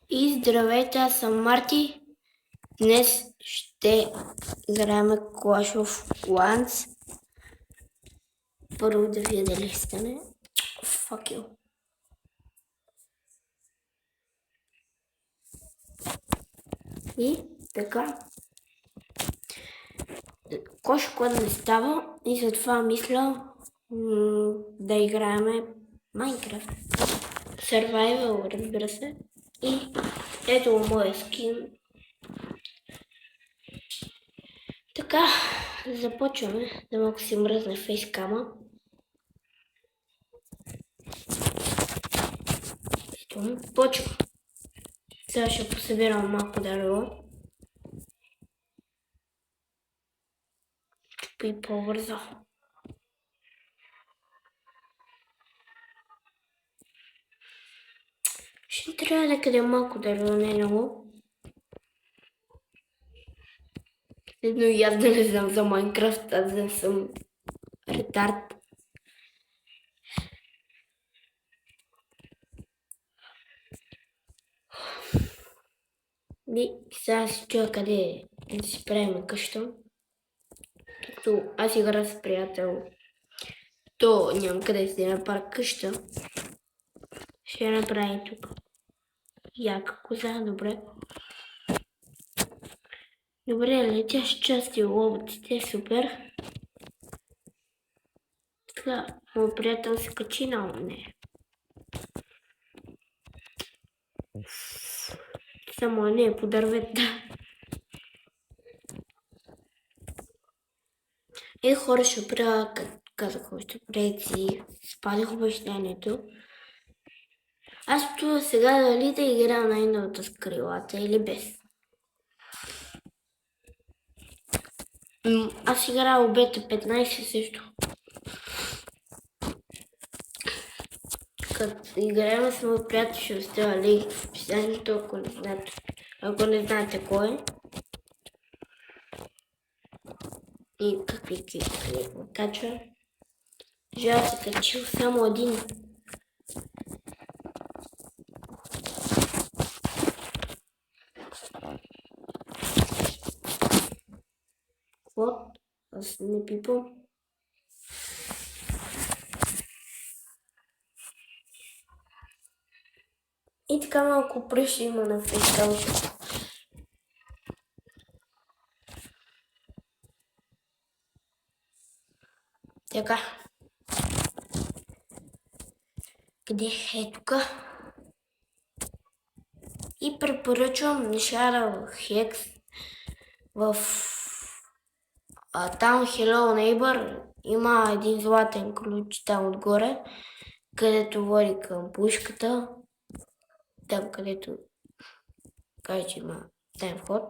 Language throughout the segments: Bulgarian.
И здравейте, аз съм Марти. Днес ще играем Clash of Clans. Първо да видя дали стане. Fuck you. И така. Clash of Clans не става и затова мисля да играем Minecraft. Survival, разбира се. И ето моя скин. Така, започваме. Да малко си мръзне фейскама. Почва. Сега ще посъбирам малко дърво. И по-бързо. Ще трябва да къде малко дърво, не много. Едно и аз да не знам за Майнкрафт, аз да съм ретард. И сега си чуя къде да си правим къща. Като аз игра с приятел, то нямам къде си направя къща. Ще направим тук. Яка коза, добре. Добре, летящи части, лоботите, супер. Така, моят приятел се качи на нея. Само не е по дървета. И хора ще правя, казах още преди си, спадих обещанието. Аз това сега дали да играя най-новата с крилата или без. Аз играя обета 15 също. Като играем с моят приятел ще оставя линк в описанието, ако не знаете кой е. И какви качва. Жал се качил само един. Вот, аз не пипам. И така малко пръщи има на фейскалчето. Така. Къде е тук? И препоръчвам Shadow Hex в там Hello Neighbor. Има един златен ключ там отгоре, където води към пушката. Там където каже, че има тайм вход.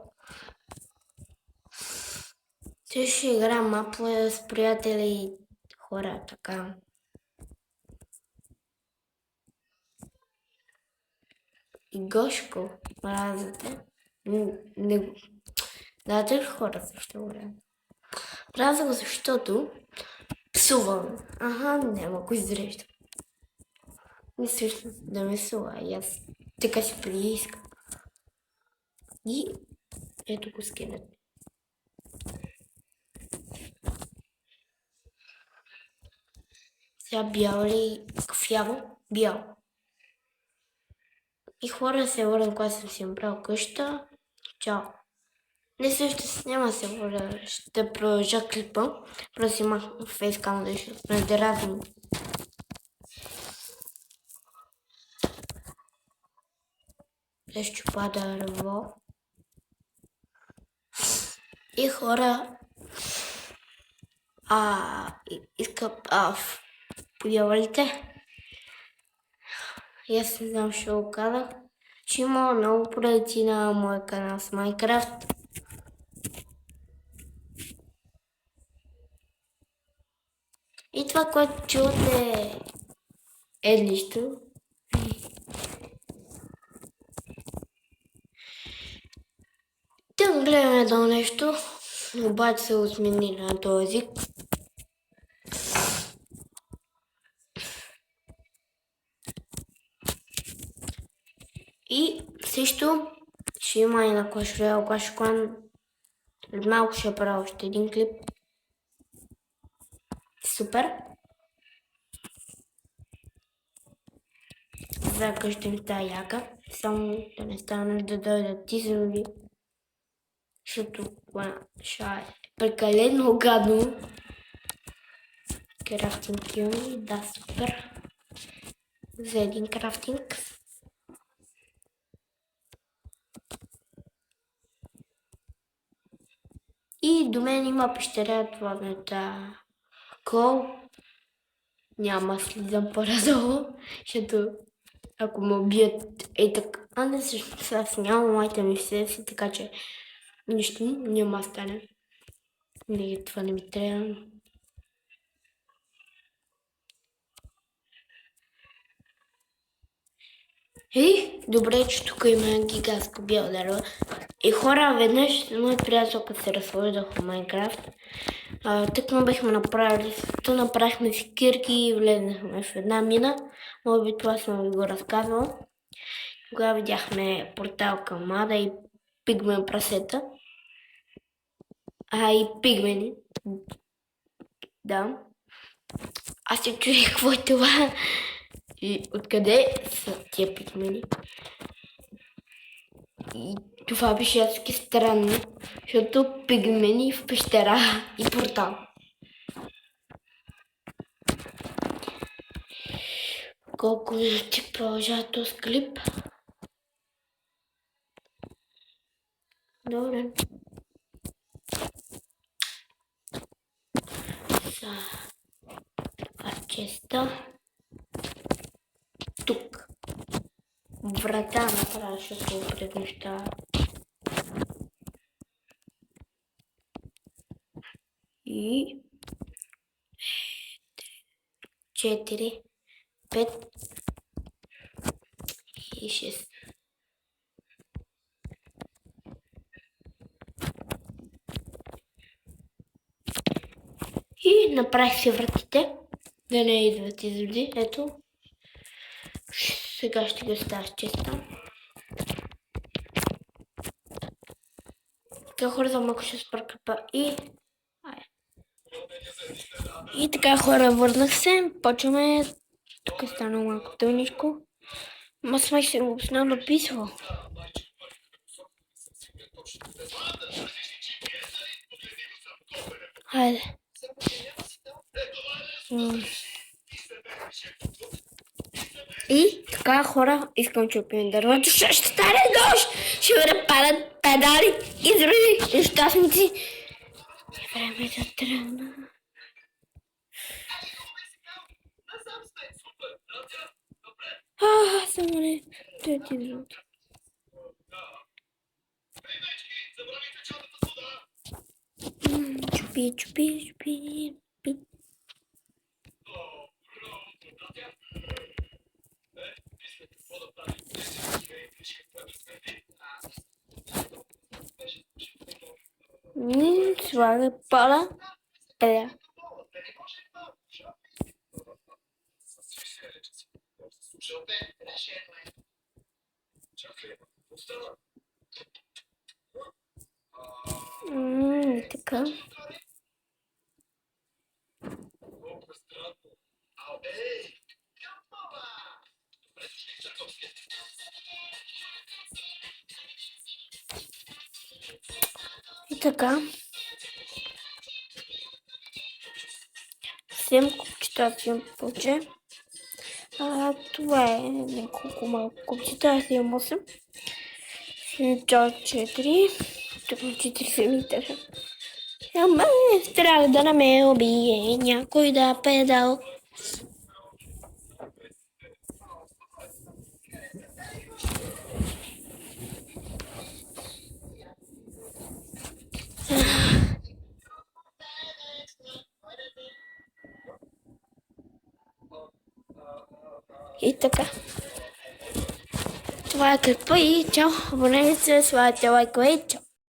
Те ще играем мапла с приятели и хора, така. И Гошко, мразите. Не. Дайте хора също говоря. Мразя го, защото псувам. Аха, няма кой зреща. Не също да ме сува и аз така си приискам. И ето го скелет. Сега бял ли кафяво? Бял. И хора се върна, когато съм си направил къща. Чао. Не също няма се върна. Ще продължа клипа. Просто имах фейскам да ще раздеразим. Ще пада дърво. И хора искам подявалите. И аз не знам, ще го казах. Ще има много проекти на моя канал с Minecraft. И това, което чувате е нищо. Да гледаме едно нещо, обаче се отмени на този език. И Също ще има и на Clash Royale, Clash of Clans. След малко ще правя още един клип. Супер! За къща ми става яка. Само да не стане да дойдат изроди. Защото ще е прекалено гадно. Крафтинг юни, да, супер. За един крафтинг. И до мен има пещера, това на кол. Няма слизам по-надолу, защото ако ме убият така. А не, също аз нямам айтеми в себе си, така че нищо няма стане. Не, това не ми трябва. Добре, че тук има гигантско бяло дерево. И хора, веднъж моят приятелка се разхождах в Майнкрафт. Тъкмо бихме направили, направихме си кирки и влезнахме в една мина. Може би това съм ви го разказвал. Тогава видяхме портал към Ада и пигмен прасета. И пигмени. Да. Аз се чуя какво е това. И откъде са тия пигмени? И това беше адски странно, защото пигмени в пещера и портал. Колко минути продължава този клип? Добре. Честа. Тук. Врата направя, защото пред неща. И 4, 5 и 6. И направих си вратите, да не идват изроди. Ето. Сега ще го става с честа. Така хора, за малко ще спъркъпа и така хора, върнах се. Почваме. Тук стана малко тъмничко. Ма смай се въобще написва. Хайде. И така хора, искам че опием дървото. Ще стане дощ! Ще ме падат педали, изроди, нещастници. И време да тръгна. Само не. Той ти изроди. Чупи, чупи, чупи. Слага пала. Така. И така. Всем купчета всем получе. Това е няколко малко купчета. Аз имам 8. Чао 4. Тук 4 литра. Ама трябва да ме убие някой да педал. И така. Това е клипа и чао. Абонирайте се, слагайте лайкове и чао.